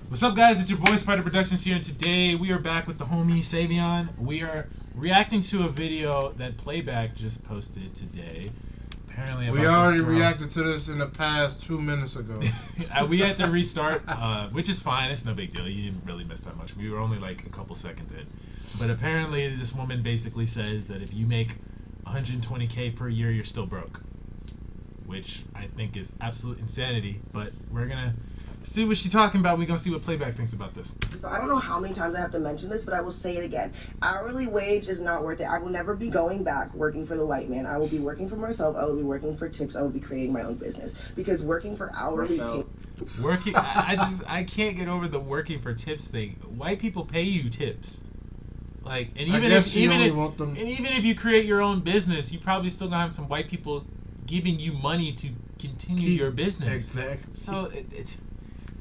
What's up, guys? It's your boy Spider Productions here, and today we are back with the homie Savion. We are reacting to a video that PlayBack just posted today. Apparently, we already reacted to this in the past 2 minutes ago. We had to restart, which is fine. It's no big deal. You didn't really miss that much. We were only like a couple seconds in. But apparently, this woman basically says that if you make $120K per year, you're still broke, which I think is absolute insanity. But we're gonna see what she's talking about. We're going to see what PlayBack thinks about this. So I don't know how many times I have to mention this, but I will say it again. Hourly wage is not worth it. I will never be going back working for the white man. I will be working for myself. I will be working for tips. I will be creating my own business. Because working for hourly pay... I can't get over the working for tips thing. White people pay you tips. Like, and even if you create your own business, you probably still gonna have some white people giving you money to continue your business. Exactly. So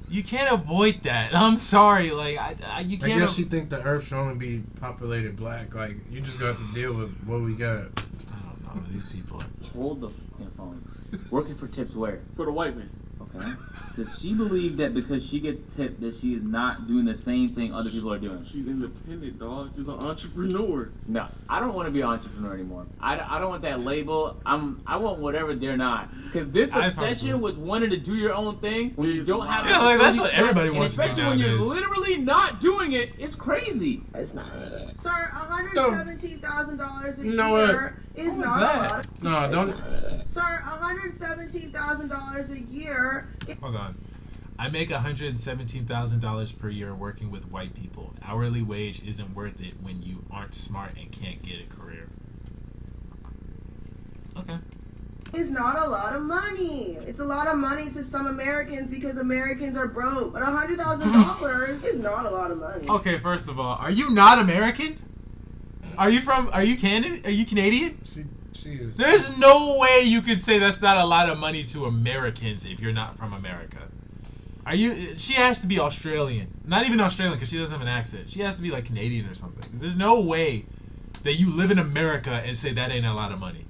you can't avoid that. I'm sorry. Like, you can't. I guess you think the earth should only be populated black. Like, you just got to deal with what we got. I don't know. These people. Hold the fucking phone. Working for tips where? For the white man. Okay. Does she believe that because she gets tipped that she is not doing the same thing other people are doing? She's independent, dog. She's an entrepreneur. No, I don't want to be an entrepreneur anymore. I don't want that label. I want whatever they're not. Because this obsession with wanting to do your own thing when you don't have like that's what everybody wants to do. Especially when you're literally not doing it, it's crazy. It's not. Sir, $117,000 a year is not a lot. No, don't. Sir, $117,000 a year. Hold on. I make $117,000 per year working with white people. Hourly wage isn't worth it when you aren't smart and can't get a career. Okay. It's not a lot of money. It's a lot of money to some Americans because Americans are broke. But $100,000 is not a lot of money. Okay, first of all, are you not American? Are you Canadian? Are you Canadian? She is. There's no way you could say that's not a lot of money to Americans if you're not from America. She has to be Australian. Not even Australian because she doesn't have an accent. She has to be like Canadian or something. Because there's no way that you live in America and say that ain't a lot of money.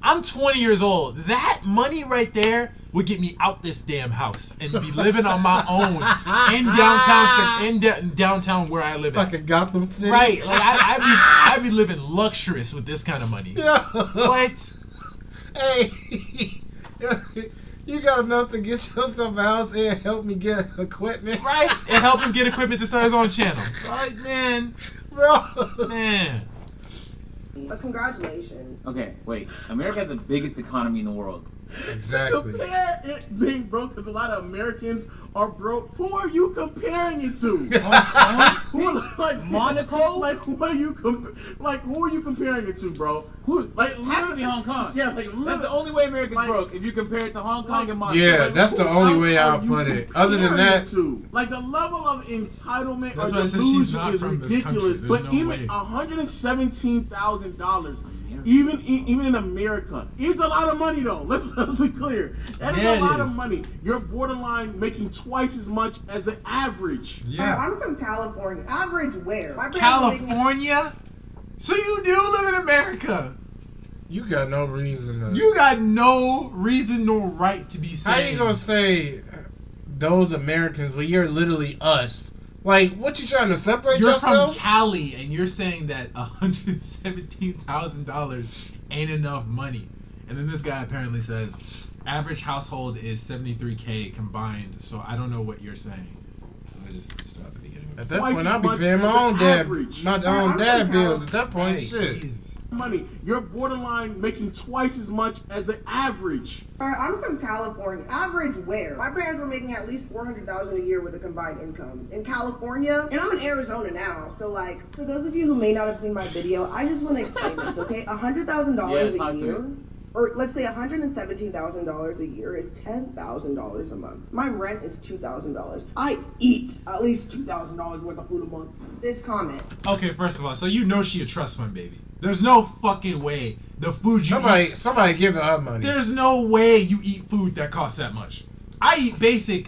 I'm 20 years old. That money right there would get me out this damn house and be living on my own in downtown where I live at. Fucking Gotham City. Right. Like I'd be living luxurious with this kind of money. Yeah. What? Hey. You got enough to get yourself a house and help me get equipment. Right. And help him get equipment to start his own channel. Like, man. Bro. Man. But congratulations. Okay, wait. America has the biggest economy in the world. Exactly. Compare it being broke because a lot of Americans are broke. Who are you comparing it to? Monaco? Like who are you comparing it to, bro? Who? Like has to be Hong Kong. Yeah, like that's the only way America's broke. If you compare it to Hong Kong and Monaco. Yeah, that's the only way I'll put it. Other than that, like the level of entitlement that's or delusion is ridiculous. But no even $117,000. Even in America, is a lot of money though. Let's be clear. That is a lot of money. You're borderline making twice as much as the average. Yeah. I'm from California. Average where? California? So you do live in America? you got no reason to. You got no reason nor right to be saying. How you gonna say those Americans when you're literally us? Like, what you trying to separate yourself? You're from Cali, and you're saying that $117,000 ain't enough money. And then this guy apparently says, average household is $73K combined, so I don't know what you're saying. So I just start at the beginning. At that point, I'll be paying my own dad bills. At that point, shit. Jesus. Money. You're borderline making twice as much as the average. I'm from California. Average where? My parents were making at least $400,000 a year with a combined income. In California, and I'm in Arizona now, so like, for those of you who may not have seen my video, I just want to explain this, okay? $100,000 a year, or let's say $117,000 a year is $10,000 a month. My rent is $2,000. I eat at least $2,000 worth of food a month. This comment. Okay, first of all, so you know she a trust fund baby. There's no fucking way the food you eat... Somebody give her money. There's no way you eat food that costs that much. I eat basic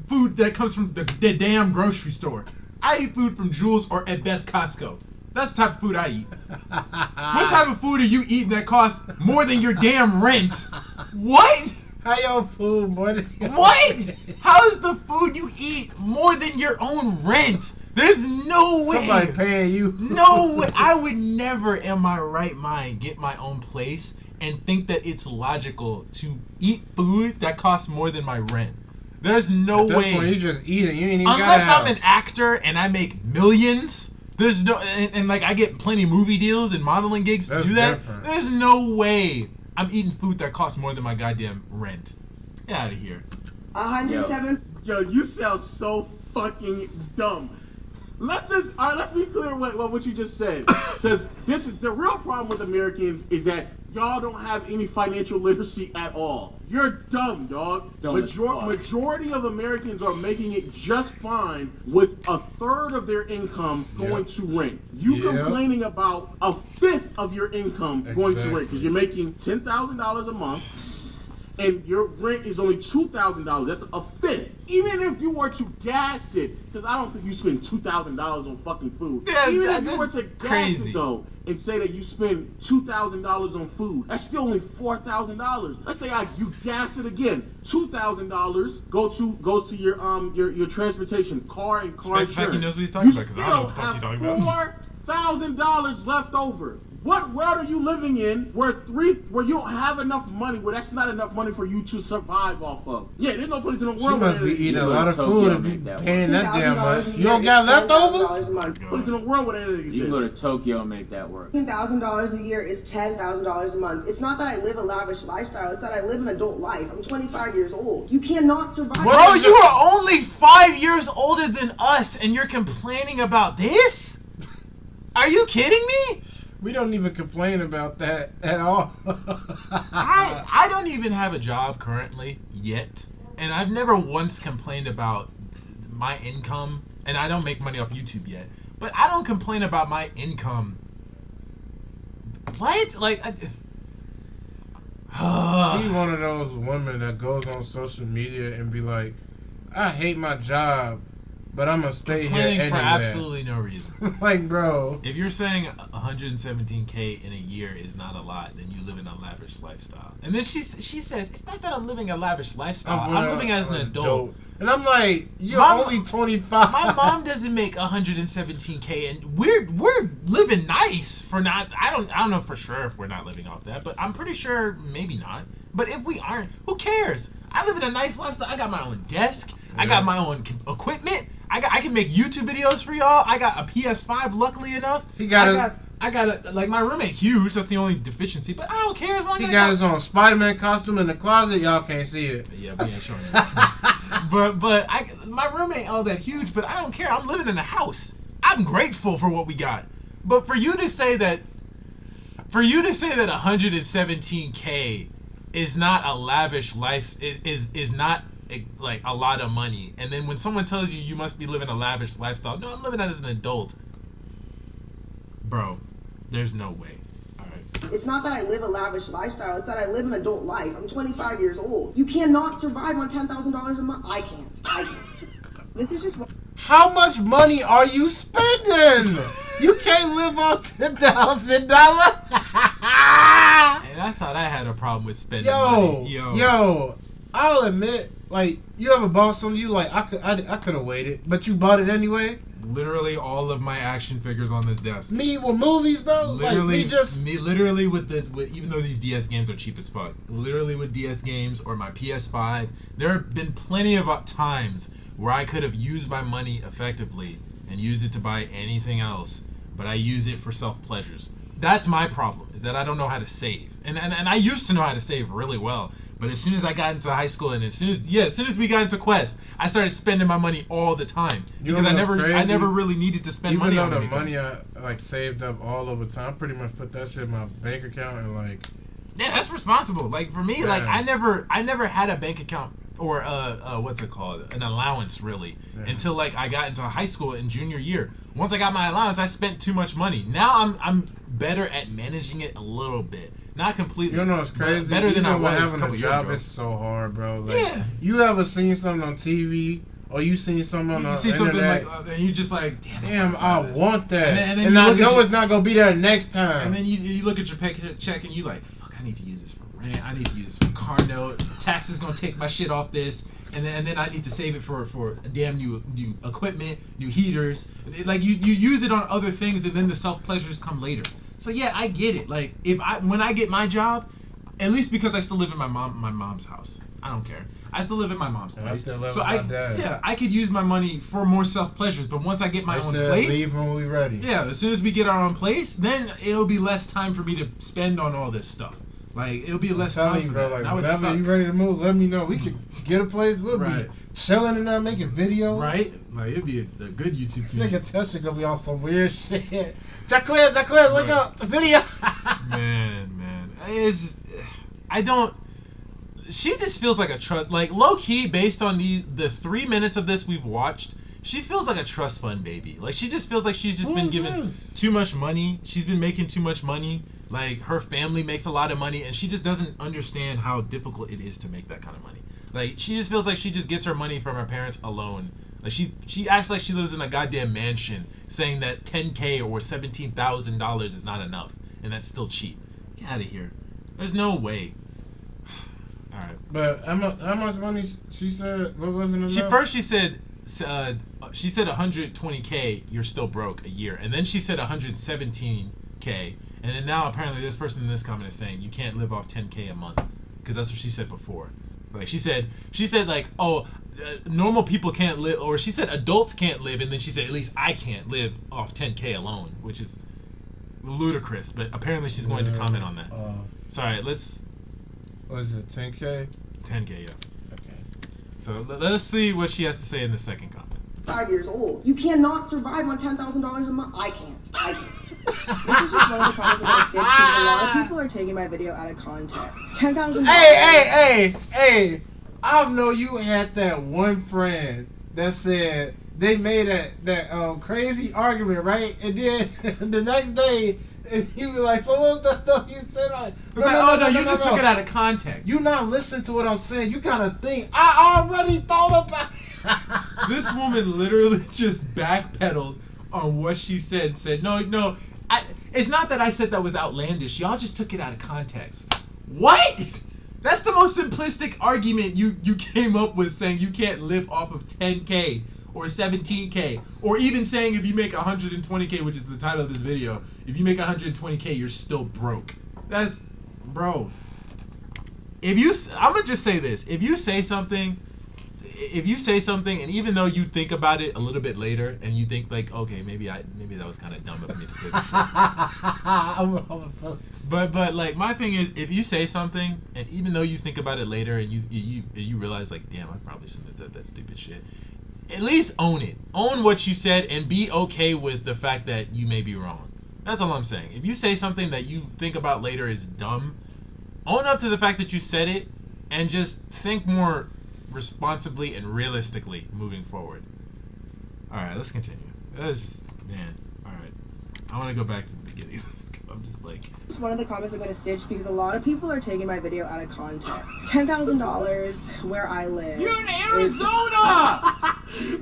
food that comes from the damn grocery store. I eat food from Jewel's or at best Costco. That's the type of food I eat. What type of food are you eating that costs more than your damn rent? What? How your food more than What? How is the food you eat more than your own rent? There's no way. Somebody paying you. No way. I would never, in my right mind, get my own place and think that it's logical to eat food that costs more than my rent. There's no At that way. point, you just eat it. You ain't even Unless got a I'm an house. actor and I make millions. There's no and like I get plenty of movie deals and modeling gigs to That's do that. different. There's no way I'm eating food that costs more than my goddamn rent. Get out of here. 107. Yo, you sound so fucking dumb. Let's be clear what you just said, because this is the real problem with Americans is that y'all don't have any financial literacy at all. You're dumb, dog. Dumb as fuck. Majority of Americans are making it just fine with a third of their income going to rent. You complaining about a fifth of your income going to rent because you're making $10,000 a month. And your rent is only $2,000. That's a fifth. Even if you were to gas it, because I don't think you spend $2,000 on fucking food. Yeah, Even if you were that's to gas crazy. it though, and say that you spend $2,000 on food, that's still only $4,000. Let's say you gas it again, $2,000 goes to your transportation, car and car It's like insurance. he knows what he's talking You about, 'cause I don't know what the fuck he's still talking have about. $4,000 left over. What world are you living in where you don't have enough money, where that's not enough money for you to survive off of? Yeah, there's no place in the She world must where be that eating a exists. lot of Tokyo food if make you that paying that damn much. $10,000 a You year don't is got $10,000 leftovers? a month. Place in the world where that exists. You can go to Tokyo and make that work. $10,000 a year is $10,000 a month. It's not that I live a lavish lifestyle. It's that I live an adult life. I'm 25 years old. You cannot survive. Bro, you are only 5 years older than us and you're complaining about this? Are you kidding me? We don't even complain about that at all. I don't even have a job currently yet, and I've never once complained about my income, and I don't make money off YouTube yet, but I don't complain about my income. What? Like, She's one of those women that goes on social media and be like, I hate my job, but I'm going to stay here complaining anyway. for absolutely no reason. Like, bro. If you're saying 117K in a year is not a lot, then you live in a lavish lifestyle. And then she says, it's not that I'm living a lavish lifestyle. I'm living as an adult. And I'm like, you're My- only 25. My mom doesn't make 117K, and we're living nice for not. I don't know for sure if we're not living off that, but I'm pretty sure maybe not. But if we aren't, who cares? I live in a nice lifestyle. I got my own desk. I got my own equipment. I can make YouTube videos for y'all. I got a PS5. Luckily enough, I got like my room ain't huge. That's the only deficiency. But I don't care as long as He got his own Spider-Man costume in the closet. Y'all can't see it. Yeah, we ain't showing it. but my room ain't all that huge. But I don't care. I'm living in a house. I'm grateful for what we got. But for you to say that 117K is not a lavish life is not like a lot of money, and then when someone tells you you must be living a lavish lifestyle, no, I'm living as an adult, bro. There's no way. All right. It's not that I live a lavish lifestyle. It's that I live an adult life. I'm 25 years old. You cannot survive on $10,000 a month. I can't. This is just. How much money are you spending? You can't live on $10,000. And I thought I had a problem with spending money. Yo, I'll admit, like, you ever bought something you like, I could have waited, but you bought it anyway? Literally all of my action figures on this desk. Me with movies, bro? Literally, like, literally with even though these DS games are cheap as fuck, literally with DS games or my PS5, there have been plenty of times where I could have used my money effectively and used it to buy anything else, but I use it for self-pleasures. That's my problem, is that I don't know how to save. And I used to know how to save really well, but as soon as I got into high school and as soon as we got into Quest, I started spending my money all the time because I never really needed to spend money on anything. Even though the money I like saved up all over time, I pretty much put that shit in my bank account and like. Yeah, that's responsible. Like for me, like I never had a bank account or what's it called, an allowance really until like I got into high school in junior year. Once I got my allowance, I spent too much money. Now I'm better at managing it a little bit, not completely. You know what's crazy? Better than I was a couple having a years job ago. is so hard, bro. Like, Yeah. You ever seen something on TV or you seen something on the You see something internet? like, and you just like, Damn, I want that, And then and you I look at know your- it's not gonna be there next time. And then you look at your paycheck and you like, fuck, I need to use this for rent. man, I need to use this for car note. Tax is gonna take my shit off this, and then I need to save it for damn new equipment, new heaters. Like you use it on other things, and then the self pleasures come later. So yeah, I get it. Like when I get my job, at least because I still live in my mom's house. I don't care. I still live in my mom's place. I still live with my dad. Yeah, I could use my money for more self pleasures, but once I get my own place, leave when we ready. Yeah, as soon as we get our own place, then it'll be less time for me to spend on all this stuff. Like it'll be less time for that. Like, that would whenever suck. you ready to move, let me know. We could get a place. We'll be chilling and making videos. Right? Like it'd be a good YouTube community. Nigga Tesha gonna be on some weird shit. Jacquez, look up the video. man, it's just I don't. She just feels like a trust, like low key, based on the 3 minutes of this we've watched. She feels like a trust fund baby. Like she just feels like she's just been given too much money. She's been making too much money. Like her family makes a lot of money, and she just doesn't understand how difficult it is to make that kind of money. Like she just feels like she just gets her money from her parents alone. Like she acts like she lives in a goddamn mansion, saying that $10,000 or $17,000 is not enough, and that's still cheap. Get out of here. There's no way. All right. But how much money she said? What wasn't enough? She said 120K. You're still broke a year, and then she said 117K, and then now apparently this person in this comment is saying you can't live off 10K a month because that's what she said before. Like she said like normal people can't live, or she said adults can't live, and then she said at least I can't live off 10K alone, which is ludicrous. But apparently she's going to comment on that. Sorry, let's. What is it, 10K? 10K, yeah. Okay. So let's see what she has to say in the second comment. 5 years old. You cannot survive on $10,000 a month. I can't. This is just one of the comments I'm gonna stick because a lot of people are taking my video out of context. $10,000. Hey! I know you had that one friend that said they made that crazy argument, right? And then the next day, and you be like, so what was that stuff you said on it? No, you just took it out of context. You not listen to what I'm saying. You gotta think. I already thought about it. This woman literally just backpedaled on what she said. Said, no, it's not that I said that was outlandish. Y'all just took it out of context. What? That's the most simplistic argument you came up with, saying you can't live off of 10K or 17K, or even saying if you make 120K, which is the title of this video, if you make 120K, you're still broke. That's, bro. I'm gonna just say this: if you say something, and even though you think about it a little bit later, and you think like, okay, maybe that was kind of dumb of me to say this. But like my thing is, if you say something, and even though you think about it later, and you realize like, damn, I probably shouldn't have said that stupid shit. At least own it. Own what you said, and be okay with the fact that you may be wrong. That's all I'm saying. If you say something that you think about later is dumb, own up to the fact that you said it, and just think more responsibly and realistically moving forward. Alright, let's continue. That's just, man. Alright. I want to go back to the beginning of this. I'm just like... It's one of the comments I'm going to stitch because a lot of people are taking my video out of context. $10,000 where I live. You're in Arizona!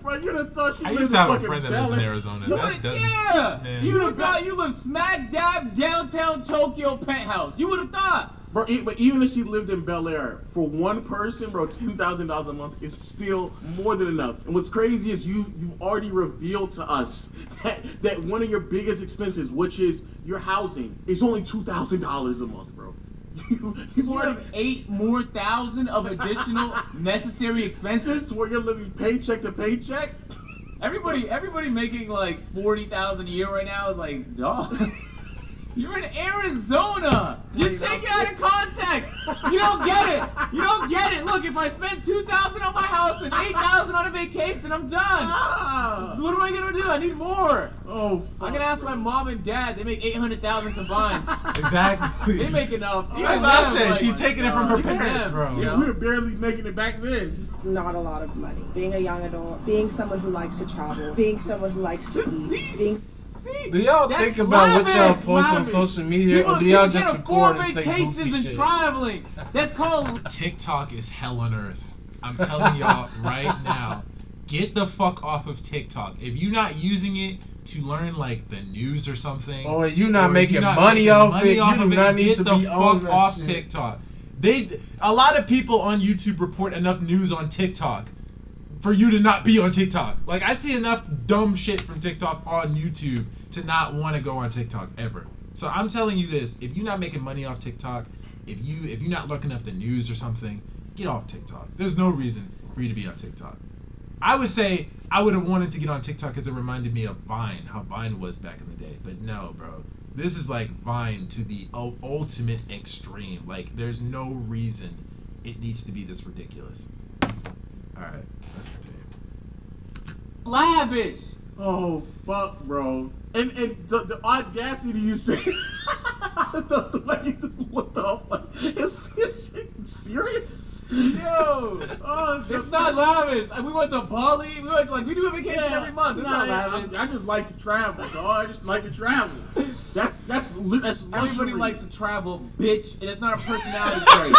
Bro, you'd have thought she I lived used to have a fucking friend that lives in Arizona. That doesn't... Yeah! Man. You live smack dab downtown Tokyo penthouse. You would have thought. Bro, but even if she lived in Bel Air, for one person, bro, $10,000 a month is still more than enough. And what's crazy is you've already revealed to us that one of your biggest expenses, which is your housing, is only $2,000 a month, bro. You've already $8,000 more of additional necessary expenses. Where you're living paycheck to paycheck. Everybody making like $40,000 a year right now is like, dog. You're in Arizona. You take it out of context. You don't get it. You don't get it. Look, if I spend $2,000 on my house and $8,000 on a vacation, I'm done. So what am I gonna do? I need more. Oh, fuck, I'm gonna ask my mom and dad. They make $800,000 combined. Exactly. They make enough. That's what I said. She's taking it from her parents, bro. Yeah, we were barely making it back then. Not a lot of money. Being a young adult, being someone who likes to travel, being someone who likes to eat, being... Do y'all think about what y'all post on social media, or do y'all just record and say vacations goofy and shit? traveling? That's called TikTok is hell on earth. I'm telling y'all right now, get the fuck off of TikTok. If you're not using it to learn like the news or something, or you're not making money off it, you do not need to be on that shit. TikTok. A lot of people on YouTube report enough news on TikTok for you to not be on TikTok. Like, I see enough dumb shit from TikTok on YouTube to not want to go on TikTok ever. So I'm telling you this: if you're not making money off TikTok, if you're not looking up the news or something, get off TikTok. There's no reason for you to be on TikTok. I would say I would have wanted to get on TikTok because it reminded me of Vine, how Vine was back in the day. But no, bro. This is like Vine to the ultimate extreme. Like, there's no reason it needs to be this ridiculous. Alright, let's continue. Lavish! Oh, fuck, bro. And the audacity you say, the way you just looked off, like, is this shit serious? Yo! Oh, It's not lavish. We went to Bali. We do a vacation every month. It's not I lavish. just like to travel, dog. I just like to travel. That's Everybody likes to travel, bitch, and it's not a personality trait.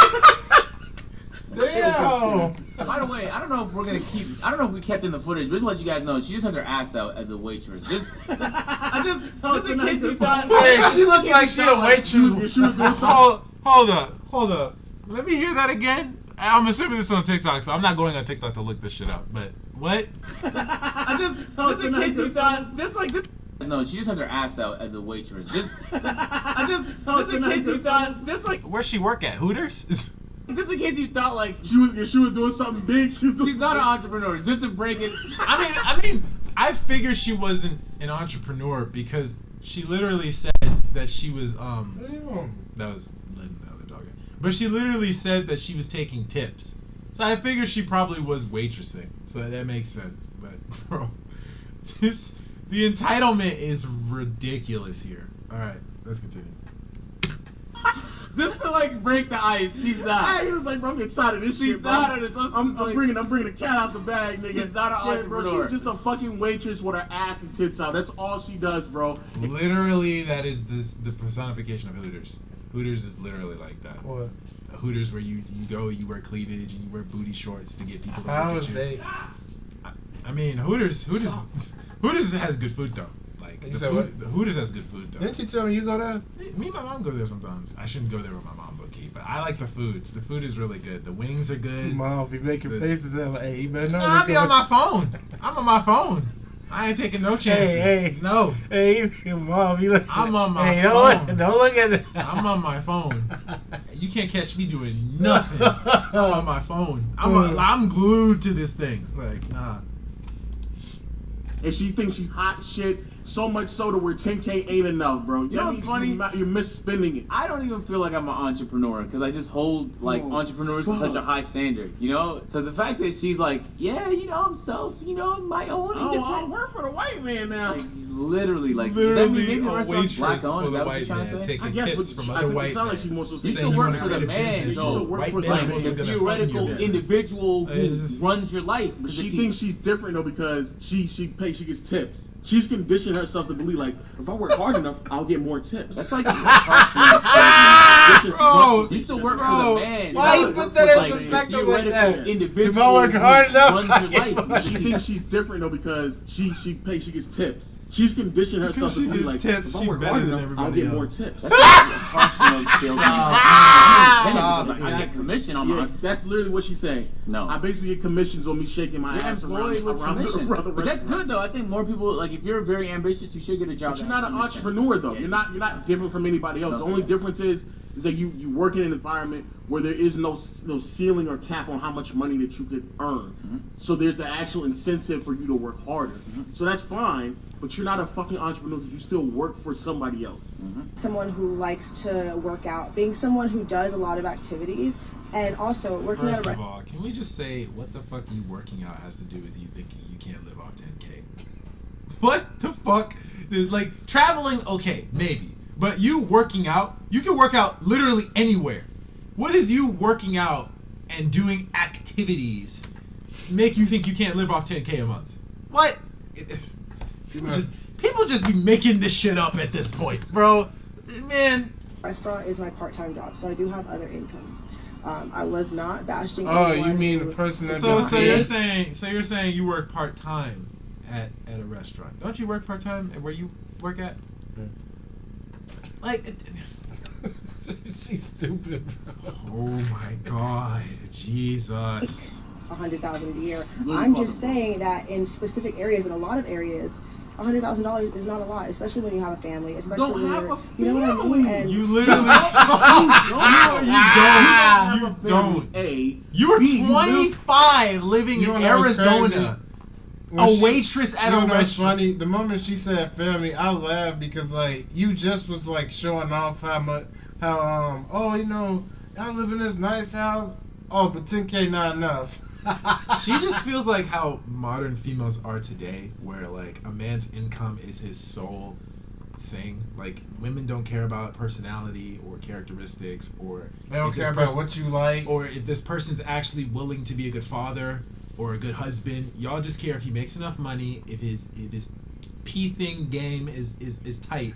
Damn. By the way, I don't know if we kept in the footage, but just to let you guys know, she just has her ass out as a waitress. Just in case you thought. Hey, she looked like she a waitress. She was doing something. Hold up. Let me hear that again. I'm assuming this is on TikTok, so I'm not going on TikTok to look this shit up. But what? Just in case you thought, no, she just has her ass out as a waitress. Just in case you thought, Where's she work at? Hooters? Just in case you thought, like, She was doing something big. she's not an entrepreneur. Just to break it. I mean, I figured she wasn't an entrepreneur because she literally said that she was that was letting the other dog in. But she literally said that she was taking tips. So I figured she probably was waitressing. So that makes sense. But bro, the entitlement is ridiculous here. All right, let's continue. Just to like break the ice, she's not. He was like, bro, I'm excited this shit, She's bro. not I'm bringing the cat out the bag, nigga. She's not an entrepreneur. Bro, she's just a fucking waitress with her ass and tits out. That's all she does, bro. Literally, that is the personification of Hooters. Hooters is literally like that. What? Hooters where you go, you wear cleavage, and you wear booty shorts to get people to look How at was you. they? I mean, Hooters has good food though. Like You the said food, what? the Hooters has good food though. Didn't you tell me you go there? Me and my mom go there sometimes. I shouldn't go there with my mom, low key, but I like the food. The food is really good. The wings are good. Mom be making faces at like, hey, you better not. I'll be on my phone. I'm on my phone. I ain't taking no chances. Hey, no. Hey, mom, you look. I'm on my hey, phone. Don't look at it. I'm on my phone. You can't catch me doing nothing. I'm on my phone. I'm glued to this thing. Like, nah. And she thinks she's hot shit, so much so to where 10K ain't enough, bro. You know what's funny? You're misspending it. I don't even feel like I'm an entrepreneur because I just hold like entrepreneurs to such a high standard, you know. So the fact that she's like, yeah, you know, I'm my own. I'll work for the white man now. Like, literally, does that Literally mean maybe the a restaurant's black waitress owned? for Is the that what white you're trying to man say? taking I guess, tips but from I other think it white sounds like men. she wants to You say still you work wanna for the create a man, business, you still though. work white for men like are the ones The that are gonna fund your theoretical business. individual who It's just- runs your life. But she thinks she's different though because she gets tips. She's conditioned herself to believe like if I work hard enough, I'll get more tips. That's like Bro, you still work for bro, the man. why You you work put that for, in like, perspective the like theoretical that? individual If I work hard who enough, runs I your get life. more She thinks she's different though because she gets tips. She's conditioned herself Because to she believe gets like tips, if I she work better hard than enough, I'll everybody get more else. tips. That's like personal sales. I get commission on Yeah, my. that's literally what she's saying. No. I basically get commissions on me shaking my You're ass around employed with commission. the But that's restaurant. good though. I think more people like if you're very ambitious, you should get a job. But you're that not an has commission. entrepreneur though. Yeah, You're not different from anybody else. No, The only sir. difference is that you work in an environment where there is no ceiling or cap on how much money that you could earn. Mm-hmm. So there's an actual incentive for you to work harder. So that's fine. But you're not a fucking entrepreneur because you still work for somebody else. Someone who likes to work out, being someone who does a lot of activities, and also working First at of a all, can we just say what the fuck you working out has to do with you thinking you can't live off 10K? What the fuck? Like, traveling, okay, maybe. But you working out, you can work out literally anywhere. What is you working out and doing activities make you think you can't live off 10K a month? What? People just be making this shit up at this point, bro. Man. restaurant is my part-time job, so I do have other incomes. I was not bashing. Oh, anyone you mean who- the person that? So got you're paid? saying you work part time at a restaurant? Don't you work part time where you work at? Like, She's stupid, bro. Oh my God, Jesus. 100,000 a year. I'm just saying that in specific areas, in a lot of areas, $100,000 is not a lot, especially when you have a family. Especially Don't when have you're, a you know what I mean? And You literally You don't. A. You are B, you live- 25 living You in know what's Arizona. crazy? A waitress at you know a what's restaurant. funny? The moment she said family, I laughed because like you just was like showing off how much, oh you know, y'all live in this nice house. Oh, but 10K not enough. She just feels like how modern females are today, where like a man's income is his sole thing. Like women don't care about personality or characteristics, or They don't if this care about person- what you like. or if this person's actually willing to be a good father or a good husband. Y'all just care if he makes enough money, if his P thing game is tight,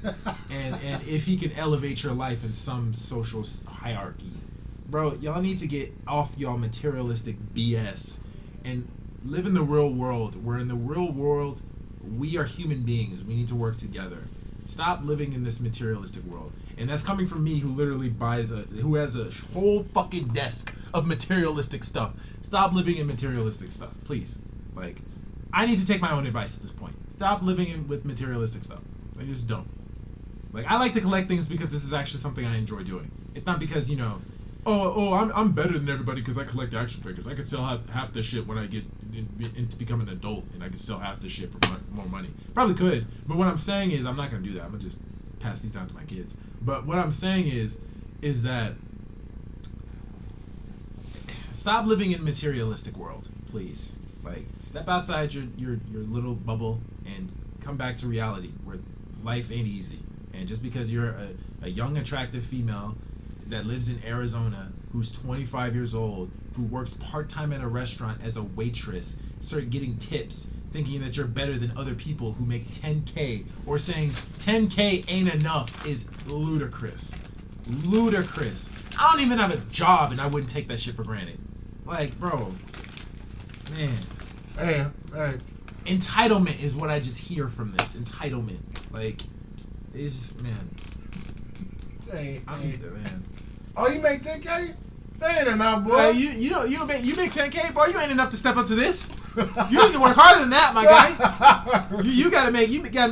and if he can elevate your life in some social hierarchy. Bro, y'all need to get off y'all materialistic BS and live in the real world. Where in the real world, we are human beings. We need to work together. Stop living in this materialistic world. And that's coming from me, who literally who has a whole fucking desk of materialistic stuff. Stop living in materialistic stuff, please. Like, I need to take my own advice at this point. Stop living with materialistic stuff. I just don't. Like, I like to collect things because this is actually something I enjoy doing. It's not because, you know, I'm better than everybody because I collect action figures. I could sell half this shit when I get into become an adult, and I could sell half this shit for more money. Probably could, but what I'm saying is I'm not gonna do that. I'm gonna just pass these down to my kids. But what I'm saying is that stop living in materialistic world, please. Like, step outside your little bubble and come back to reality, where life ain't easy. And just because you're a young, attractive female that lives in Arizona, who's 25 years old, who works part-time at a restaurant as a waitress, start getting tips, thinking that you're better than other people who make 10K, or saying 10K ain't enough, is ludicrous. Ludicrous. I don't even have a job and I wouldn't take that shit for granted. Like, bro, man. Hey. Entitlement is what I just hear from this. Entitlement. Like, man. Hey. Man. Oh, you make 10K? That ain't enough, boy. You make 10K, bro. You ain't enough to step up to this. You need to work harder than that, my guy. you gotta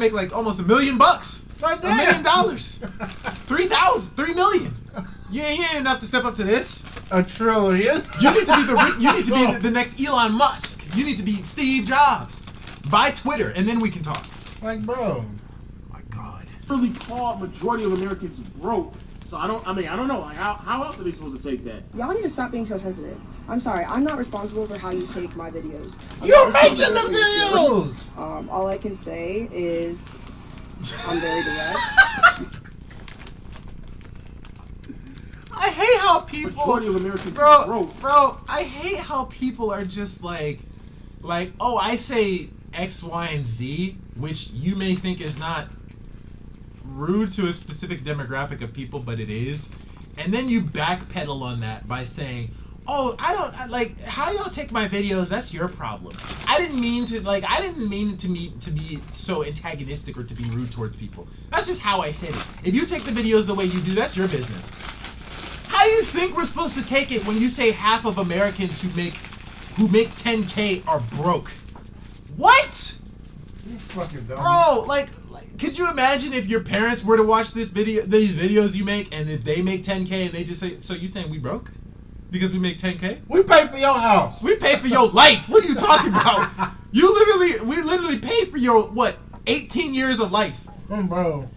make like almost $1 million. Right there. $1 million. 3 million. You ain't enough to step up to this. $1 trillion. You need to be the next Elon Musk. You need to be Steve Jobs. Buy Twitter, and then we can talk. Like, bro. My God. Really called majority of Americans broke. So I don't know. Like, how else are they supposed to take that? y'all need to stop being so sensitive. I'm sorry, I'm not responsible for how you take my videos. I'm You're not making responsible the for your feelings. videos. All I can say is I'm very direct. I hate how people. Majority of Americans broke. Bro, I hate how people are just like, oh, I say X, Y, and Z, which you may think is not rude to a specific demographic of people, but it is. And then you backpedal on that by saying, oh, how y'all take my videos, that's your problem. I didn't mean to be so antagonistic or to be rude towards people. That's just how I said it. If you take the videos the way you do, that's your business. How do you think we're supposed to take it when you say half of Americans who make 10K are broke? What? You fucking dumb. Bro, like, could you imagine if your parents were to watch these videos you make, and if they make 10K and they just say, so you saying we broke? Because we make 10K? We pay for your house. We pay for your life. What are you talking about? We literally pay for your, 18 years of life. Bro.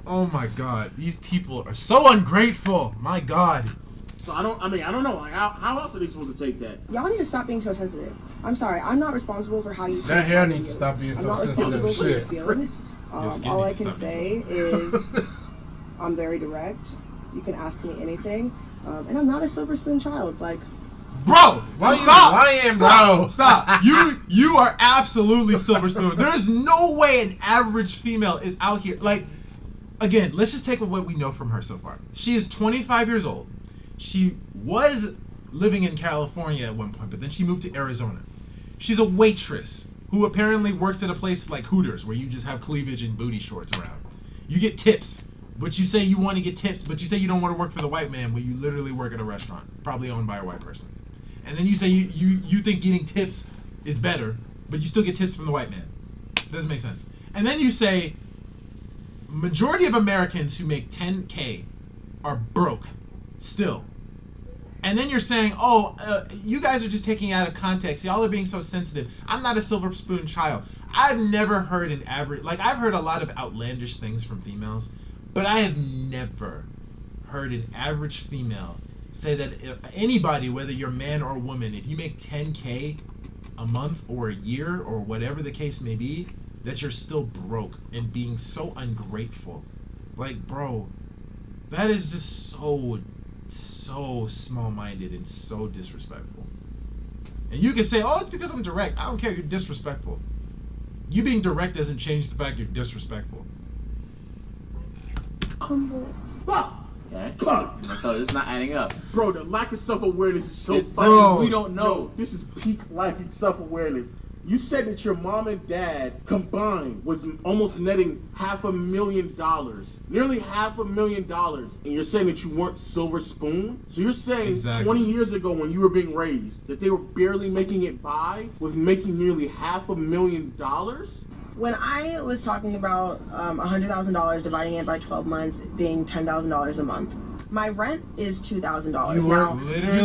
Oh my God, these people are so ungrateful. My God. So I don't know. Like, how else are they supposed to take that? Y'all need to stop being so sensitive. I'm sorry, I'm not responsible for how you take That hair my needs to videos. stop being I'm so not sensitive. responsible for your Shit. feelings. skin All I needs to can stop being say is I'm very direct. You can ask me anything. And I'm not a silver spoon child. Like, Bro, Why stop, you lying, stop, bro? Stop. You are absolutely silver spoon. There is no way an average female is out here. Like, again, let's just take what we know from her so far. She is 25 years old. She was living in California at one point, but then she moved to Arizona. She's a waitress who apparently works at a place like Hooters, where you just have cleavage and booty shorts around. You get tips But you say you want to get tips, but you say you don't want to work for the white man when you literally work at a restaurant, probably owned by a white person. And then you say you think getting tips is better, but you still get tips from the white man. Doesn't make sense. And then you say majority of Americans who make 10K are broke still. And then you're saying, you guys are just taking it out of context. Y'all are being so sensitive. I'm not a silver spoon child. I've never heard an average, like I've heard a lot of outlandish things from females, but I have never heard an average female say that anybody, whether you're man or woman, if you make 10K a month or a year or whatever the case may be, that you're still broke and being so ungrateful. Like, bro, that is just so small-minded and so disrespectful. And you can say, it's because I'm direct. I don't care, you're disrespectful. You being direct doesn't change the fact you're disrespectful. Fuck. Okay. Fuck. So this is not adding up. Bro, the lack of self-awareness is so It's fucking... something we don't know. Yo, this is peak lack of self-awareness. You said that your mom and dad combined was almost netting $500,000, nearly $500,000, and you're saying that you weren't silver spoon? So you're saying Exactly. 20 years ago when you were being raised that they were barely making it by with making nearly $500,000? When I was talking about $100,000 dividing it by 12 months being $10,000 a month, my rent is $2,000. You Now,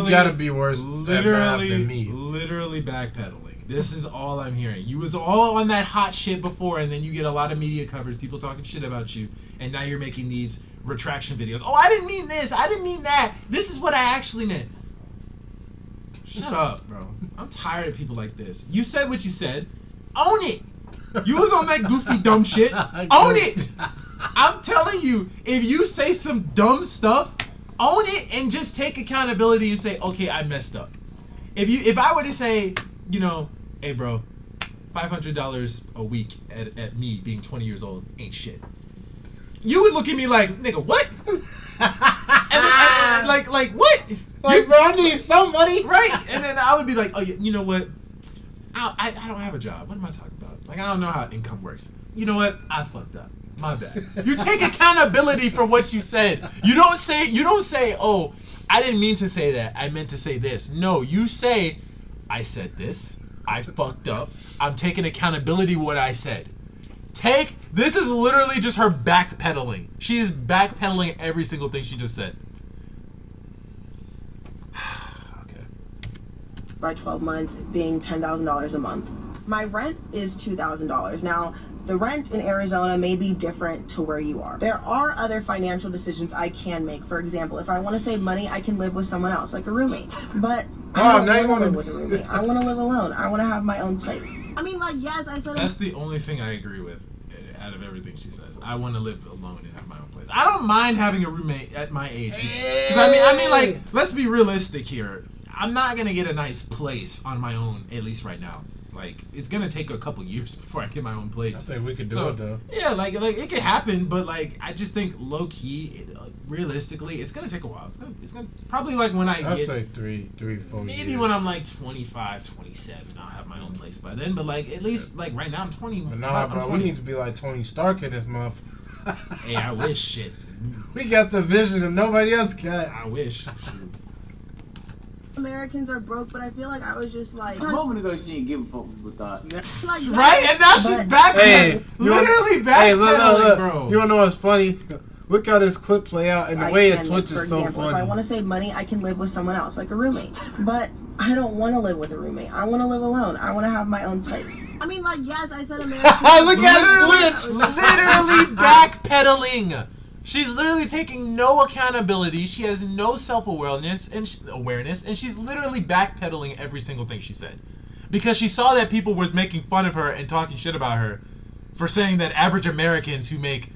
you gotta be worse at math than me. Literally backpedaling. This is all I'm hearing. You was all on that hot shit before, and then you get a lot of media coverage, people talking shit about you, and now you're making these retraction videos. I didn't mean this. I didn't mean that. This is what I actually meant. Shut up, bro. I'm tired of people like this. You said what you said. Own it. You was on that goofy dumb shit. Own it. I'm telling you, if you say some dumb stuff, own it and just take accountability and say, okay, I messed up. If I were to say, hey bro, $500 a week at me being 20 years old ain't shit, you would look at me like, nigga, what? and like what? Like, bro, I need some money. Right. And then I would be like, you know what? I don't have a job. What am I talking about? Like, I don't know how income works. You know what? I fucked up. My bad. You take accountability for what you said. You don't say, oh, I didn't mean to say that. I meant to say this. No, you say, I said this. I fucked up. I'm taking accountability for what I said. This is literally just her backpedaling. She is backpedaling every single thing she just said. Okay. by 12 months being $10,000 a month. My rent is $2,000. Now, the rent in Arizona may be different to where you are. There are other financial decisions I can make. For example, if I want to save money, I can live with someone else, like a roommate. But I don't want to live with a roommate. I want to live alone. I want to have my own place. I mean, like, yes, I said... That's the only thing I agree with out of everything she says. I want to live alone and have my own place. I don't mind having a roommate at my age. Because, I mean, like, let's be realistic here. I'm not going to get a nice place on my own, at least right now. Like, it's gonna take a couple years before I get my own place. I think we could do it though. Yeah, like it could happen, but like I just think low key, realistically, it's gonna take a while. It's gonna probably like when I'd say 3 to 4 years. Maybe when I'm like 25, 27, I'll have my own place by then. But like at least like right now I'm 20. But nah, bro, we need to be like Tony Stark in this month. Hey, I wish shit. We got the vision and nobody else got. I wish. Shoot. Americans are broke, but I feel like I was just like... A moment ago, she didn't give a fuck what people thought. Like, Right? And now she's back. Hey, literally back. Hey, look. Bro. You wanna know what's funny? Look how this clip play out and the way it switches so funny. If I want to save money, I can live with someone else, like a roommate. But I don't want to live with a roommate. I want to live alone. I want to have my own place. I mean, like, yes, I said American. Look at it switch. Literally backpedaling. She's literally taking no accountability. She has no self-awareness and she's literally backpedaling every single thing she said. Because she saw that people was making fun of her and talking shit about her for saying that average Americans who make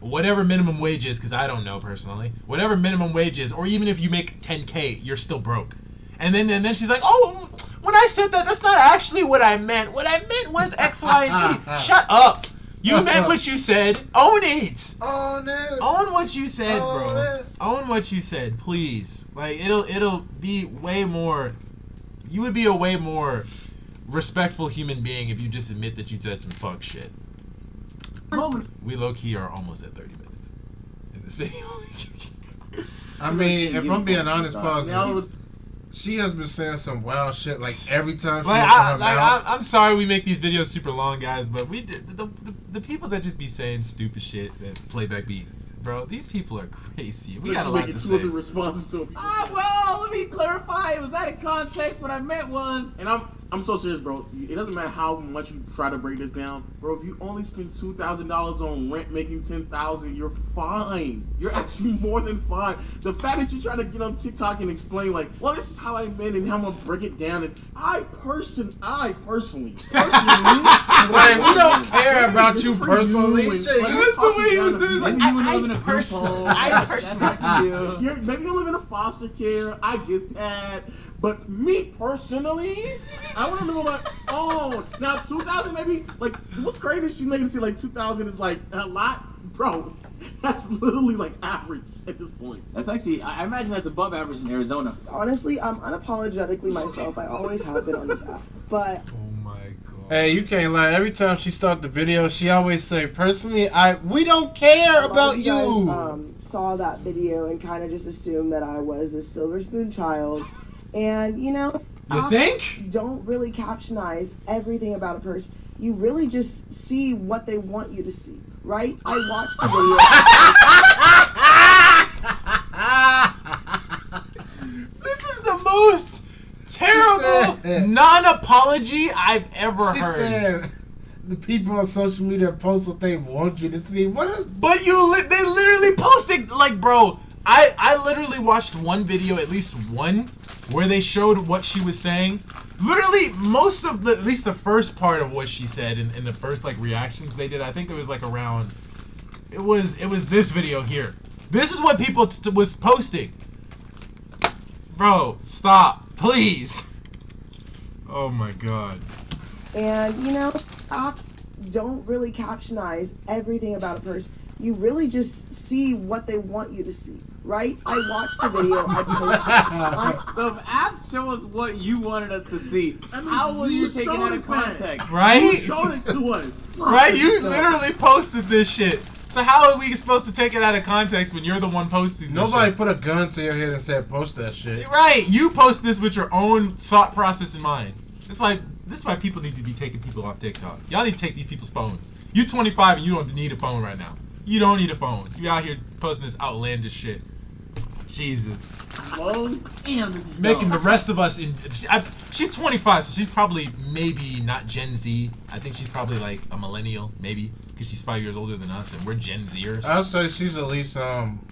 whatever minimum wage is, because I don't know personally, whatever minimum wage is, or even if you make 10K, you're still broke. And then she's like, oh, when I said that, that's not actually what I meant. What I meant was X, Y, and Z. Shut up. You meant what you said. Own it. Own it. Own what you said, bro. Own it. Own what you said, please. Like it'll be way more. You would be a way more respectful human being if you just admit that you said some fuck shit. We low key are almost at 30 minutes. in this video. I mean, if I'm being honest, Yeah, she has been saying some wild shit like every time she Like, opens her mouth. I'm sorry we make these videos super long, guys, but we did the people that just be saying stupid shit that Playback be, bro. These people are crazy. We got a lot to say. responses to him. Well, let me clarify. It was out of context. What I meant was, And I'm so serious, bro. It doesn't matter how much you try to break this down, bro. If you only spend $2,000 on rent, making $10,000, you're fine. You're actually more than fine. The fact that you try to get on TikTok and explain like, well, this is how I made it and how I'm gonna break it down, and I personally, Like, we don't care about you personally. Like, That's the way he was doing. He's like, maybe you live in a personally, group home. I personally, That's up to you. Maybe you live in a foster care. I get that. But me personally, I want to live on my own. Now, 2,000 maybe, like, what's crazy is she's making it seem like 2,000 is like a lot. Bro, that's literally like average at this point. That's actually, I imagine that's above average in Arizona. Honestly, I'm unapologetically myself. I always have been on this app. But oh my god. Hey, you can't lie. Every time she start the video, she always say, "Personally, we don't care about you guys saw that video and kind of just assumed that I was a silver spoon child. And, you know, You think? don't really captionize everything about a person. You really just see what they want you to see, right? I watched the video. This is the most terrible non-apology I've ever She heard. said the people on social media post what they want you to see. What is? But they literally posted, like, bro, I literally watched one video, at least one, where they showed what she was saying. Literally, most of at least the first part of what she said in the first, like, reactions they did, I think it was, like, around, it was this video here. This is what people was posting. Bro, stop, please. Oh my god. And, you know, apps don't really captionize everything about a person. You really just see what they want you to see, right? I watched the video. I posted. So if apps show us what you wanted us to see, how will you take it out of context? Right? You showed it to us. Right? You literally posted this shit. So how are we supposed to take it out of context when you're the one posting this Nobody shit? put a gun to your head and said, "Post that shit." Right. You post this with your own thought process in mind. This is why people need to be taking people off TikTok. Y'all need to take these people's phones. You 25 and you don't need a phone right now. You don't need a phone. You out here posting this outlandish shit. Jesus. Whoa, damn, this is Making dumb. the rest of us she's 25, so she's probably maybe not Gen Z. I think she's probably like a millennial, maybe, because she's 5 years older than us, and we're Gen Zers. I'll say she's at least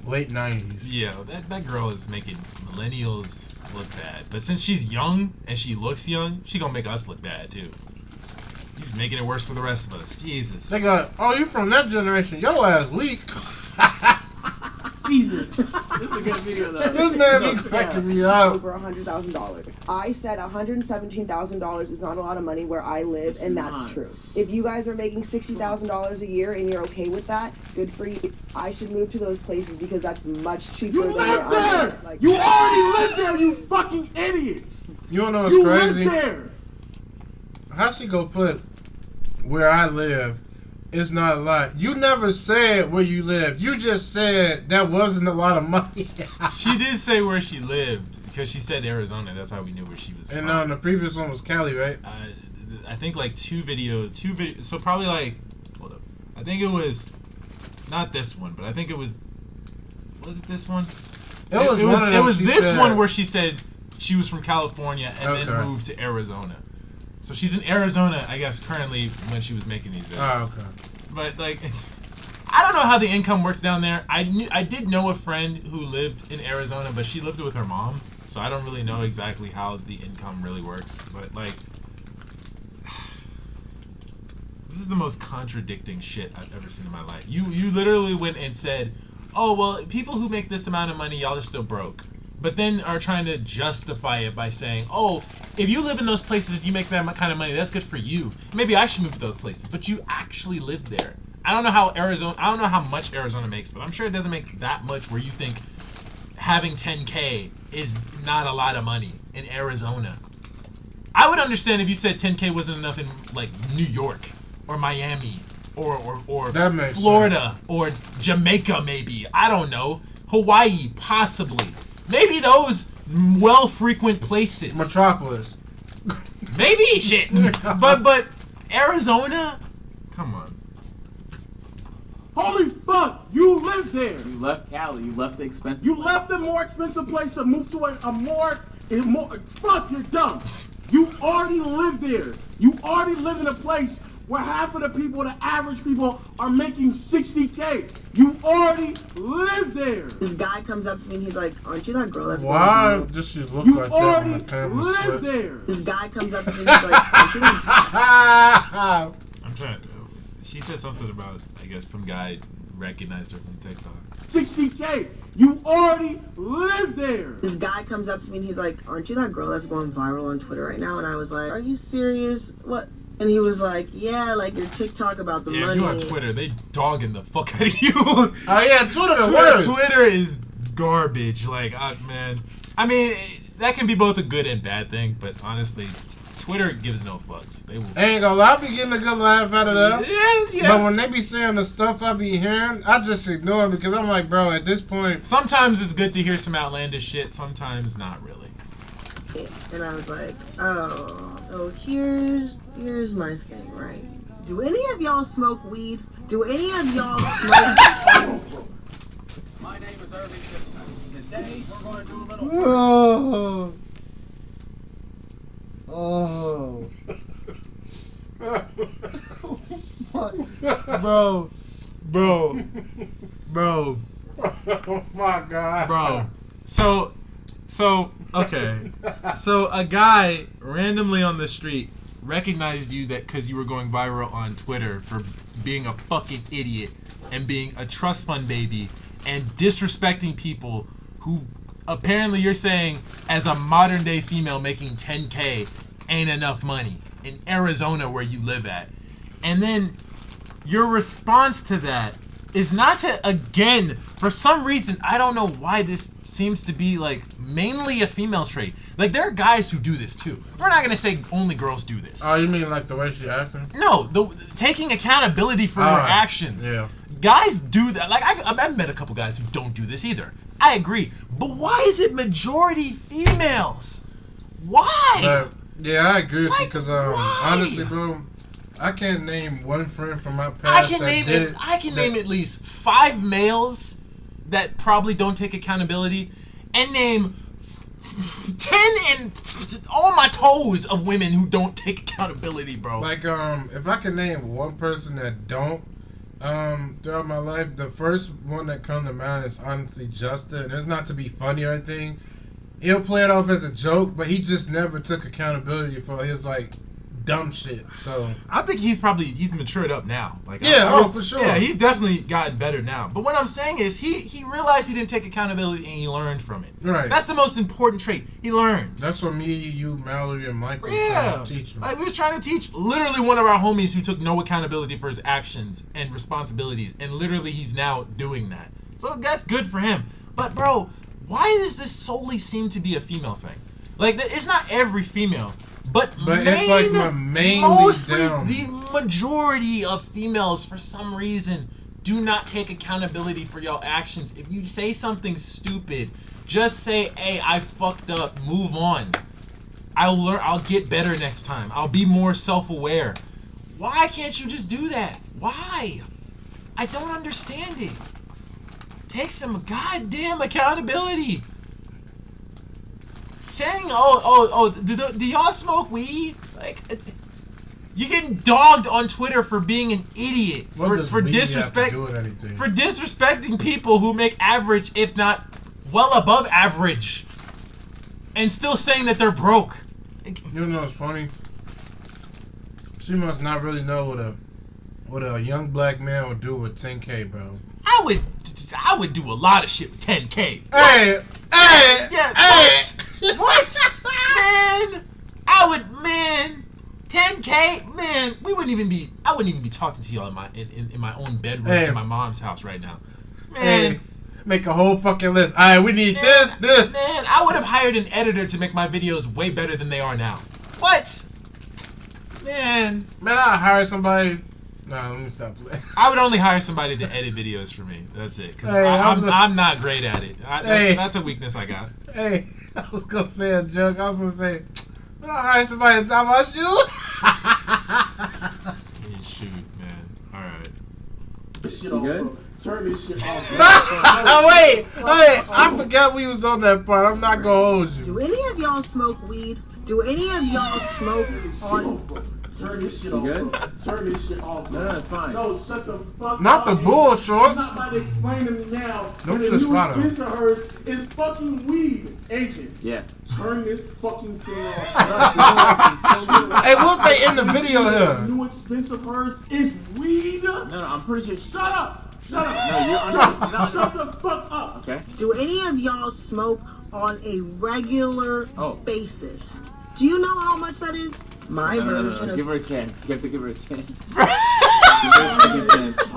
late 90s. Yeah, that girl is making millennials look bad. But since she's young and she looks young, she gonna make us look bad too. She's making it worse for the rest of us. Jesus. They go, "Oh, you from that generation? Your ass weak." Jesus. This is a good video though. This man be cracking me up. Over $100,000. I said $117,000 is not a lot of money where I live, and that's true. If you guys are making $60,000 a year and you're okay with that, good for you. I should move to those places because that's much cheaper You than live where I there! live. Like, You already live there, you fucking idiots! You don't know what's You crazy? live there! How she go put where I live is not a lot. You never said where you live. You just said that wasn't a lot of money. She did say where she lived because she said Arizona. That's how we knew where she was And from. the previous one was Cali, right? I think like two video. So probably like, hold up. I think it was not this one, but I think it was it this one? It was one of them It was she this said- one where she said she was from California and then Okay. moved to Arizona. So she's in Arizona, I guess, currently when she was making these videos. Oh, okay. But like, I don't know how the income works down there. I did know a friend who lived in Arizona, but she lived with her mom, so I don't really know exactly how the income really works. But like, this is the most contradicting shit I've ever seen in my life. You literally went and said, "Oh well, people who make this amount of money, y'all are still broke." But then are trying to justify it by saying, "Oh, if you live in those places, if you make that kind of money, that's good for you. Maybe I should move to those places." But you actually live there. I don't know how much Arizona makes, but I'm sure it doesn't make that much where you think having 10K is not a lot of money in Arizona. I would understand if you said 10K wasn't enough in like New York or Miami or That makes Florida or Jamaica, maybe. I don't know. Hawaii, possibly. Maybe those well-frequent places. Metropolis. Maybe shit. But Arizona? Come on. Holy fuck! You live there. You left Cali. You left the expensive. You place. left a more expensive place to move to a more. Fuck, you're dumb. You already live there. You already live in a place where half of the people, the average people, are making $60K. You already live there. This guy comes up to me and he's like, "Aren't you that girl that's Why going does she look You like that already when the camera live switch? there. This guy comes up to me and he's like, "Aren't you that?" I'm trying. She said something about, I guess, some guy recognized her from TikTok. 60K. You already live there. This guy comes up to me and he's like, "Aren't you that girl that's going viral on Twitter right now?" And I was like, "Are you serious? What?" And he was like, "Yeah, like your TikTok about the Yeah, money." you on Twitter, they dogging the fuck out of you. Oh yeah, Twitter is garbage. Like, man. I mean, that can be both a good and bad thing, but honestly, Twitter gives no fucks. They will. Ain't gonna lie, I be getting a good laugh out of that. Yeah. But when they be saying the stuff I be hearing, I just ignore it because I'm like, bro, at this point. Sometimes it's good to hear some outlandish shit. Sometimes not really. And I was like, "Oh, so here's my thing, right? Do any of y'all smoke weed? Do any of y'all smoke?" My name is Irving Fisher. Today we're going to do a little. Oh. Bro. Oh my god. Bro. So okay. So a guy randomly on the street recognized you that because you were going viral on Twitter for being a fucking idiot and being a trust fund baby and disrespecting people who apparently you're saying as a modern day female making 10K ain't enough money in Arizona where you live at. And then your response to that is not to, again, for some reason, I don't know why this seems to be like mainly a female trait. Like there are guys who do this too. We're not gonna say only girls do this. Oh, you mean like the way she acting? No, taking accountability for your actions. Yeah. Guys do that. Like I've met a couple guys who don't do this either. I agree, but why is it majority females? Why? But, yeah, I agree with you because why? honestly, bro, I can't name one friend from my past I can name at least 5 males that probably don't take accountability, and name 10 and all my toes of women who don't take accountability, bro. Like, if I can name one person that don't, throughout my life, the first one that come to mind is honestly Justin. And it's not to be funny or anything. He'll play it off as a joke, but he just never took accountability for his, like, dumb shit. So I think he's matured up now. Like for sure. Yeah, he's definitely gotten better now. But what I'm saying is he realized he didn't take accountability and he learned from it. Right. That's the most important trait. He learned. That's what me, you, Mallory, and Michael Yeah. teach him. Like we was trying to teach literally one of our homies who took no accountability for his actions and responsibilities, and literally he's now doing that. So that's good for him. But bro, why does this solely seem to be a female thing? Like it's not every female. But it's like mainly mostly down. The majority of females, for some reason, do not take accountability for your actions. If you say something stupid, just say, "Hey, I fucked up. Move on. I'll learn. I'll get better next time. I'll be more self-aware." Why can't you just do that? Why? I don't understand it. Take some goddamn accountability. Saying, do y'all smoke weed? Like, you're getting dogged on Twitter for being an idiot, for disrespecting people who make average, if not well above average, and still saying that they're broke. You know what's funny? She must not really know what a young black man would do with 10K, bro. I would do a lot of shit with 10K. Hey, What? Man, 10K, man, I wouldn't even be talking to y'all in my own bedroom in my mom's house right now. Man. Hey, make a whole fucking list. Alright, we need this. Man, I would have hired an editor to make my videos way better than they are now. What? Man, I'd hire somebody Nah, let me stop playing. I would only hire somebody to edit videos for me. That's it. Because Hey, I'm not great at it. That's a weakness I got. Hey, I was gonna say a joke. I was gonna say, I'll hire somebody to tie my shoes. Shoot, man. All right. This shit You off, good? bro. Turn this shit off. Wait, I forgot we was on that part. I'm not gonna hold you. Do any of y'all smoke weed? Do any of y'all smoke on... Turn this shit You off, good? bro. Turn this shit off, bro. No, it's fine. No, shut the fuck Not up. the bull You're shorts. not about to explain to me now Don't that the just new follow. expense of hers is fucking weed. Agent, Yeah. turn this fucking thing off. Hey, what they in the video The here? new expense of hers is weed. No, I'm pretty sure. Shut up. Shut up. No, you're under. No, Shut the fuck up. Okay. Do any of y'all smoke on a regular Oh. basis? Do you know how much that is? My version No. of... Give her a chance. You have to give her a chance. Give her a second chance.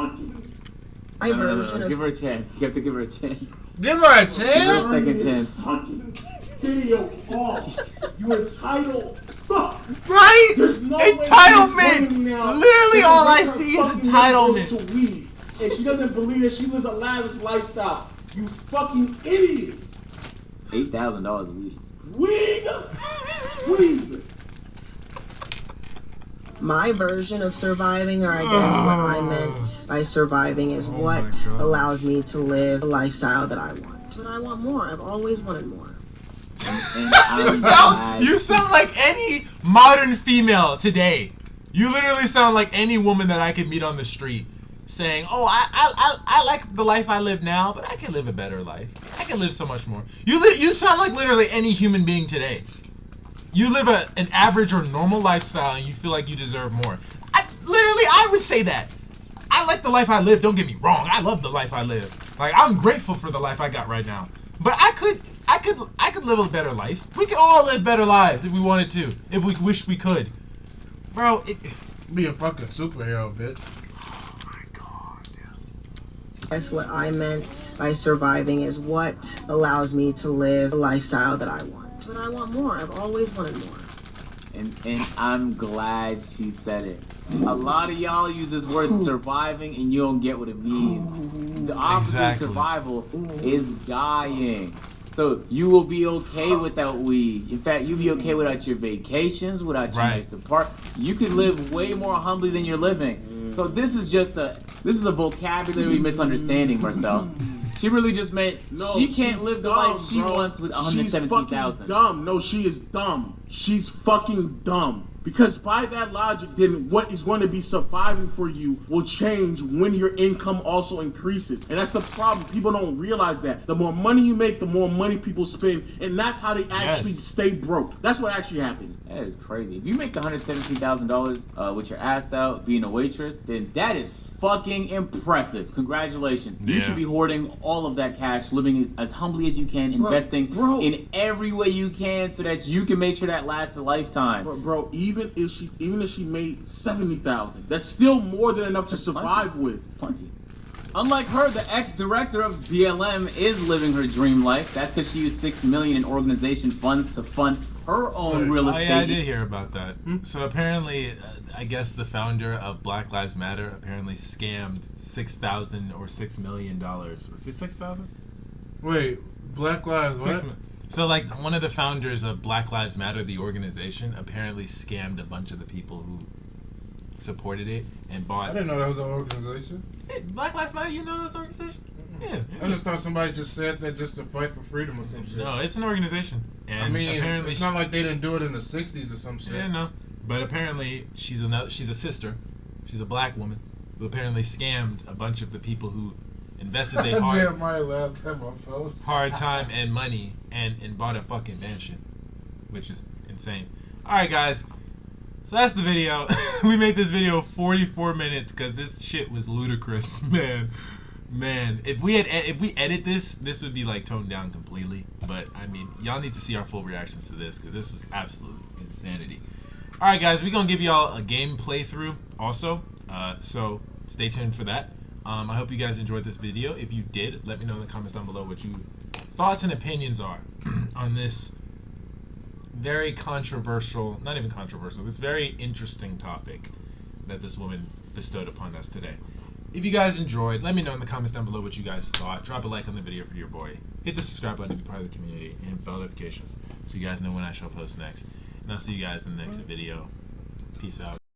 My version No. of... Give her a chance. You have to give her a chance. Give her a Give her a chance. second This chance. fucking video off. You entitled fuck. Right? There's no way Entitlement. she's explaining now Literally that all her I see is fucking entitlement. life goes to weed, and she doesn't believe that she lives a lavish lifestyle. You fucking idiots. $8,000 a week. Weed. Weed. My version of surviving, or I guess what I meant by surviving, is what God. allows me to live the lifestyle that I want. But I want more. I've always wanted more. You sound like any modern female today. You literally sound like any woman that I could meet on the street, saying, "Oh, I like the life I live now, but I can live a better life. I can live so much more." You sound like literally any human being today. You live an average or normal lifestyle, and you feel like you deserve more. I would say that. I like the life I live. Don't get me wrong. I love the life I live. Like, I'm grateful for the life I got right now. But I could live a better life. We could all live better lives if we wanted to. If we wished we could. Bro, Be a fucking superhero, bitch. oh my god. That's what I meant by surviving, is what allows me to live the lifestyle that I want. But I want more. I've always wanted more. And I'm glad she said it. A lot of y'all use this word surviving and you don't get what it means. The opposite of Exactly. survival is dying. So you will be okay without weed. In fact, you'll be okay without your vacations, without your Right. nice apartment. You could live way more humbly than you're living. So this is a vocabulary misunderstanding, Marcel. She really just meant she can't she's live the dumb, life she bro. wants with She's 117,000. fucking dumb. No, she is dumb. She's fucking dumb. Because by that logic, then what is going to be surviving for you will change when your income also increases. And that's the problem. People don't realize that. The more money you make, the more money people spend. And that's how they actually Yes. stay broke. That's what actually happened. That is crazy. If you make $117,000 with your ass out being a waitress, then that is fucking impressive. Congratulations. You Yeah. should be hoarding all of that cash, living as humbly as you can, investing bro. in every way you can so that you can make sure that lasts a lifetime. Bro, even if she made 70,000, that's still more than enough to survive with. Plenty. Unlike her, the ex-director of BLM is living her dream life. That's because she used $6 million in organization funds to fund her own real Oh estate. yeah, I did hear about that. So apparently, I guess the founder of Black Lives Matter apparently scammed $6,000 or $6 million. Was it 6,000? Wait, Black Lives what? So like one of the founders of Black Lives Matter, the organization, apparently scammed a bunch of the people who supported it and I bought. didn't know that was an organization. Hey, Black Lives Matter, you know this organization? Yeah. I just thought somebody just said that just to fight for freedom or some shit. No, it's an organization. And I mean, apparently it's not like they didn't do it in the 60s or some shit. Yeah, no. But apparently she's a sister. She's a black woman who apparently scammed a bunch of the people who invested their Jeremiah laughed at my post. hard time and money and bought a fucking mansion, which is insane. All right, guys. So that's the video. We made this video 44 minutes because this shit was ludicrous, man. Man, if we edit this would be like toned down completely. But I mean, y'all need to see our full reactions to this because this was absolute insanity. All right, guys, we're gonna give y'all a game playthrough also. So stay tuned for that. I hope you guys enjoyed this video. If you did, let me know in the comments down below what your thoughts and opinions are on this very controversial, not even controversial, this very interesting topic. that this woman bestowed upon us today. If you guys enjoyed, let me know in the comments down below what you guys thought. Drop a like on the video for your boy. Hit the subscribe button to be part of the community and hit bell notifications so you guys know when I shall post next. And I'll see you guys in the next video. Peace out.